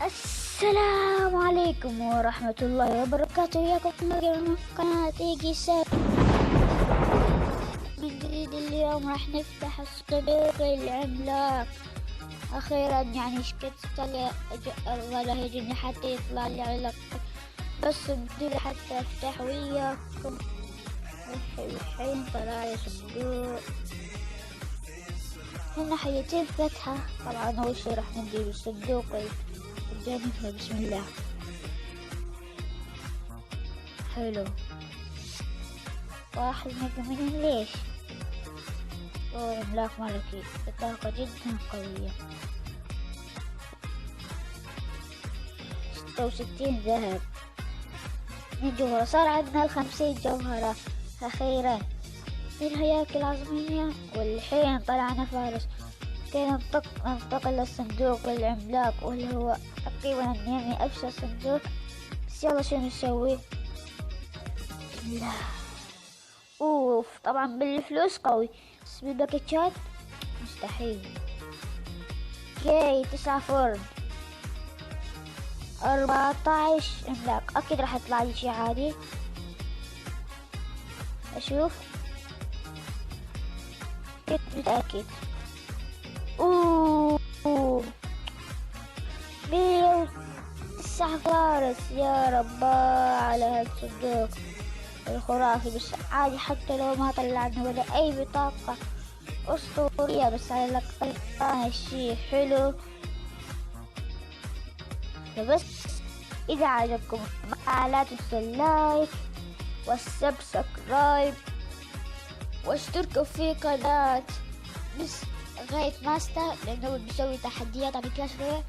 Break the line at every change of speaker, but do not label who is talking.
السلام عليكم ورحمة الله وبركاته. وياكم من قناة إيجيسا. من جديد اليوم راح نفتح الصندوق العملاق. أخيرا يعني شكت ولا يجيني حتى يطلع لي علق، بس بدي حتى أفتح وياكم. الحين طلع لي صندوق من ناحيتين فتحة. طبعا أول شي راح نجيب الصندوق الجانبي. بسم الله. حلو، واحد من ليش عملاق ملكي بطاقة جدا قوية. 66 ذهب من جوهرة. صار عندنا 50 جوهرة أخيرا من الهياكل العظمية. والحين طلعنا فارس. كي ننتقل للصندوق العملاق، واللي هو تقريبا يعني أفشل صندوق. بس يلا شو نسوي؟ بسم الله. اوف، طبعا بالفلوس قوي، بس بالباكيتات مستحيل. اوكي، 9 فرن، 14 عملاق. اكيد راح يطلع لي شي عادي. اشوف، كنت متأكد. اوه 109 فارس. يا ربا على هالصندوق الخرافي. بس عادي حتى لو ما طلعنا ولا اي بطاقة اسطورية، بس على الاقل طلعنا شي حلو. فبس اذا عجبكم المقطع لا تنسوا اللايك والسبسكرايب واشتركوا في قناة بس غاية ماستر، لانه بيسوي تحديات على كلاش رويال.